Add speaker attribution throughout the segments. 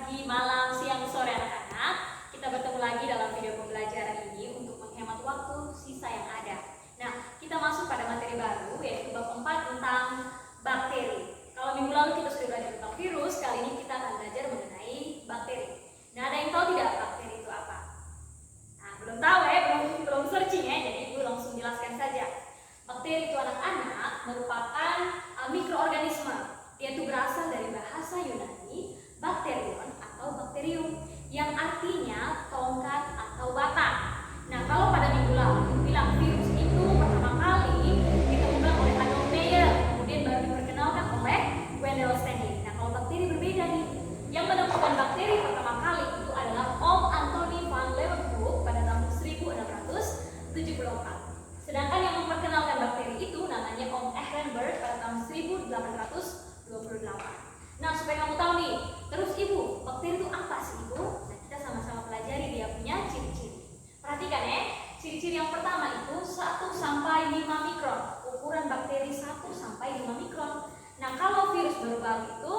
Speaker 1: pagi, malam, siang, sore anak-anak. Kita bertemu lagi dalam video pembelajaran ini untuk menghemat waktu sisa yang ada. Nah, kita masuk pada materi baru yaitu bab 4 tentang bakteri. Kalau minggu lalu kita sudah belajar tentang virus, kali ini kita akan belajar mengenai bakteri. Nah, ada yang tahu tidak bakteri itu apa? Nah, belum tahu ya, belum searching ya, jadi ibu langsung jelaskan saja. Bakteri itu anak-anak merupakan mikroorganisme. Dia itu berasal dari bahasa Yunani bakterion atau bakterium yang artinya tongkat atau batang. Nah, kalau pada minggu lalu bilang virus itu pertama kali ditemukan oleh Adolf Meyer, kemudian baru diperkenalkan oleh Wendell Stanley. Nah, kalau bakteri berbeda nih. Yang menemukan bakteri pertama kali itu adalah Om Anthony van Leeuwenhoek pada tahun 1674. Sedangkan yang memperkenalkan bakteri itu namanya Om Ehrenberg pada tahun 1828. Nah, supaya kamu tahu nih, terus ibu, bakteri itu apa sih ibu? Nah, kita sama-sama pelajari dia punya ciri-ciri. Perhatikan ya, ciri-ciri yang pertama itu 1 sampai 5 mikron. Ukuran bakteri 1 sampai 5 mikron. Nah, kalau virus baru-baru itu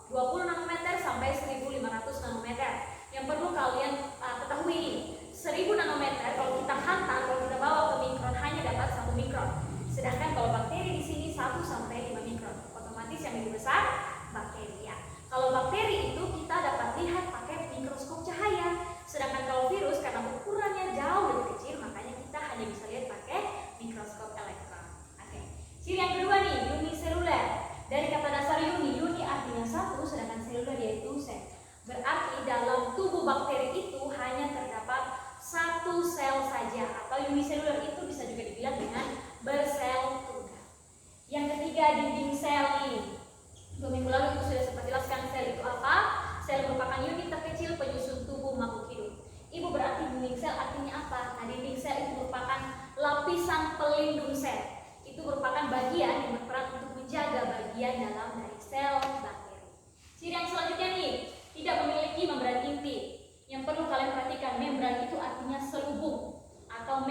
Speaker 1: 20 nanometer sampai 1500 nanometer. Yang perlu kalian ketahui nih, 1000 nanometer kalau kita hantar, kalau kita bawa ke mikron hanya dapat 1 mikron. Sedangkan kalau bakteri di sini 1 sampai 5 mikron. Otomatis yang lebih besar bakteri ya. Kalau bakteri itu kita dapat lihat pakai mikroskop cahaya. Sedangkan kalau virus karena ukurannya jauh lebih kecil, makanya kita hanya bisa lihat pakai mikroskop elektron. Oke. Ciri yang kedua nih, uniseluler. Dari kata dasar uni artinya 1, sedangkan seluler yaitu sel. Berarti dalam tubuh bakteri itu hanya terdapat 1 sel saja, atau uniseluler itu bisa juga dibilang dengan bersel tunggal. Yang ketiga, dinding sel nih. 2 minggu lalu itu sudah sempat jelaskan sel itu apa. Sel merupakan unit terkecil penyusun tubuh makhluk hidup. Ibu, berarti dinding sel artinya apa? Nah, dinding sel itu merupakan lapisan pelindung sel. Itu merupakan bagian yang berperan untuk menjaga bagian dalam dari sel bakteri. Ciri yang selanjutnya nih, tidak memiliki membran inti. Yang perlu kalian perhatikan, membran itu artinya selubung atau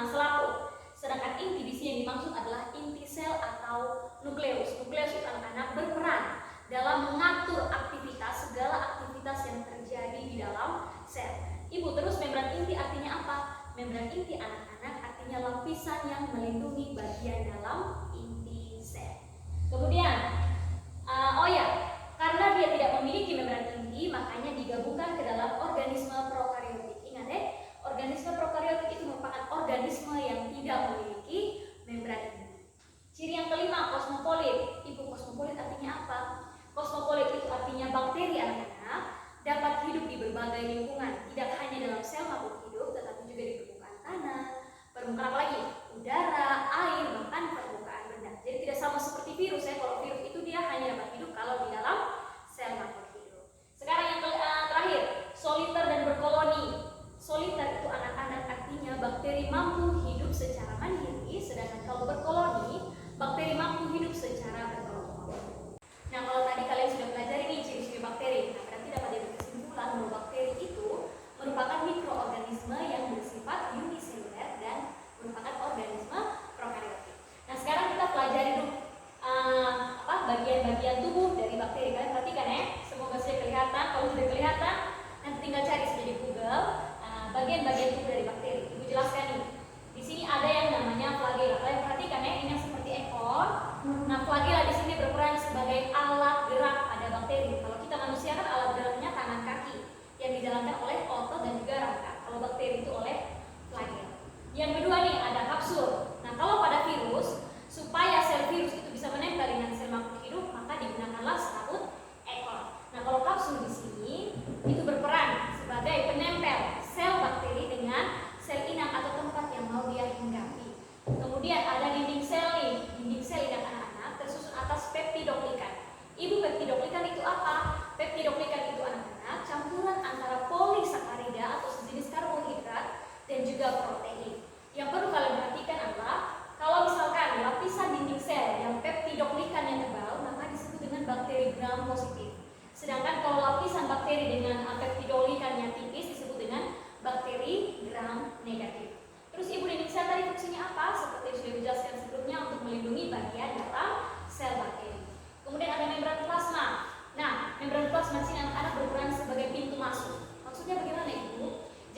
Speaker 1: selaput. Sedangkan inti di sini yang dimaksud adalah inti sel atau nukleus. Nukleus itu anak-anak berperan dalam mengatur aktivitas, segala aktivitas yang terjadi di dalam sel. Ibu, terus membran inti artinya apa? Membran inti anak-anak artinya lapisan yang melindungi bagian dalam inti sel. Kemudian, karena dia tidak memiliki membran inti, makanya digabungkan ke dalam organisme prokariotik. Ingat ya, organisme prokariotik itu merupakan organisme yang tidak memiliki membran inti. Ciri yang kelima, kosmopolit. Ibu, kosmopolit artinya apa? Kosmopolit itu artinya bakteri anak-anak dapat hidup di berbagai lingkungan, tidak hanya dalam sel makhluk hidup, tetapi juga di permukaan tanah, permukaan apa lagi? Udara, air, bahkan permukaan benda. Jadi tidak sama seperti virus ya. Kalau virus itu dia hanya dapat hidup kalau di dalam sel makhluk hidup. Sekarang yang terakhir, soliter dan berkoloni. Soliter itu anak-anak artinya bakteri mampu hidup secara mandiri, sedangkan kalau berkoloni, bakteri mampu hidup secara berkelompok. Nah, kalau tadi kalian sudah pelajari nih ciri-ciri bakteri, nah berarti dapat jadi kesimpulan bahwa bakteri itu merupakan mikroorganisme yang bersifat uniseluler dan merupakan organisme prokariotik. Nah, sekarang kita pelajari dulu bagian-bagian tubuh dari bakteri. Kalian perhatikan ya, semoga sudah kelihatan. Kalau sudah kelihatan, nanti tinggal cari saja di Google bagian-bagian tubuh dari bakteri. Ibu jelaskan nih. Di sini ada yang namanya flagela. Kalian perhatikan ya, ini yang seperti ekor. Nah, flagela di sini berperan sebagai alat gerak pada bakteri. Kalau kita manusia kan alat geraknya tangan kaki yang dijalankan oleh otot dan juga rangka. Kalau bakteri itu oleh flagela. Yang kedua nih, ada kapsul. Nah, kalau pada virus, supaya sel virus itu bisa menempel dengan sel makhluk hidup, maka digunakanlah serabut ekor. Nah, kalau kapsul di sini itu berperan sebagai penempel sel bakteri dengan sel inang atau tempat yang mau dia hinggapi. Kemudian ada dinding sel nih. Dinding sel inang anak-anak tersusun atas peptidoglykan. Ibu, peptidoglykan itu apa? Peptidoglykan itu anak-anak campuran antara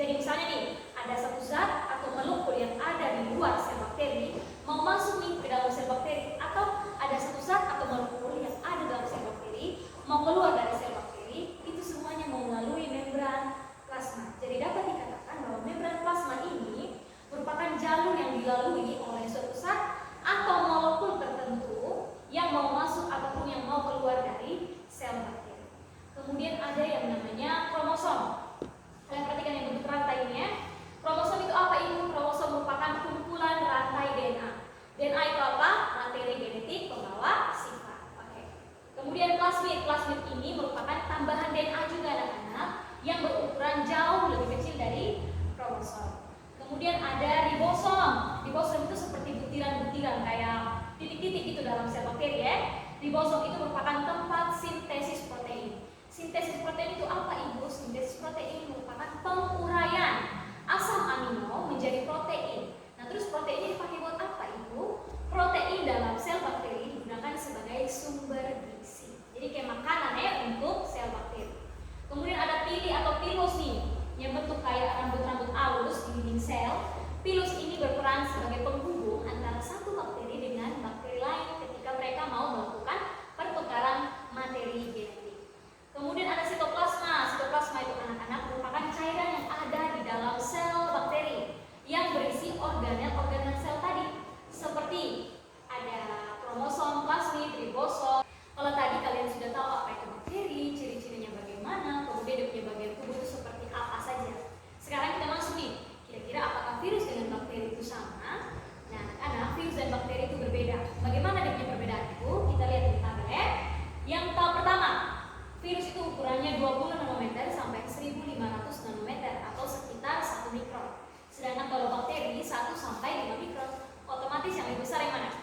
Speaker 1: Jadi misalnya nih, ada satu zat atau molekul yang ada di luar sel bakteri mau masuk nih ke dalam sel bakteri, atau ada satu zat atau molekul yang ada dalam sel bakteri mau keluar dari sel bakteri, itu semuanya mau melalui membran plasma. Jadi dapat dikatakan bahwa membran plasma ini merupakan jalur yang dilalui oleh suatu zat atau molekul tertentu yang mau masuk ataupun yang mau keluar dari sel bakteri. Kemudian ada yang namanya kromosom. Kalian perhatikan yang bentuk rantai ini ya. Kromosom itu apa itu? Kromosom merupakan kumpulan rantai DNA. DNA itu apa? Materi genetik pembawa sifat. Oke. Kemudian plasmid. Plasmid ini merupakan tambahan DNA juga anak-anak yang berukuran jauh lebih kecil dari kromosom. Kemudian ada ribosom. Ribosom itu seperti butiran-butiran kayak titik-titik itu dalam sel bakteri ya. Ribosom itu merupakan tempat sintesis protein. Sintesis protein itu apa ibu? Sintesis protein merupakan penguraian asam amino menjadi protein. Nah terus protein ini dipakai buat apa ibu? Protein dalam sel bakteri digunakan sebagai sumber gizi. Jadi kayak makanan ya untuk sel bakteri. Kemudian ada pili atau pilus nih, yang bentuk kayak rambut-rambut halus di dinding sel. Pilus ini berperan sebagai penghubung antara satu bakteri dengan bakteri lain ketika mereka mau melakukan pertukaran materi genetik. Kemudian ada sitoplasma. Sitoplasma itu anak-anak merupakan cairan yang ada di dalam sel bakteri yang berisi organel-organel sel tadi. Seperti ada kromosom, plasmid, ribosom. Kalau tadi kalian sudah tahu apa itu bakteri, ciri-cirinya bagaimana, kemudian dia punya bagian tubuh itu seperti apa saja. Sekarang kita masuk nih, kira-kira apakah virus dengan bakteri itu sama? Nah anak-anak, virus dan bakteri itu berbeda. Bagaimana dia punya perbedaan itu? Kita lihat di tabel ya. Yang pertama, virus itu ukurannya 20 nanometer sampai 1500 nanometer atau sekitar 1 mikron. Sedangkan kalau bakteri 1 sampai 5 mikron. Otomatis yang lebih besar yang mana?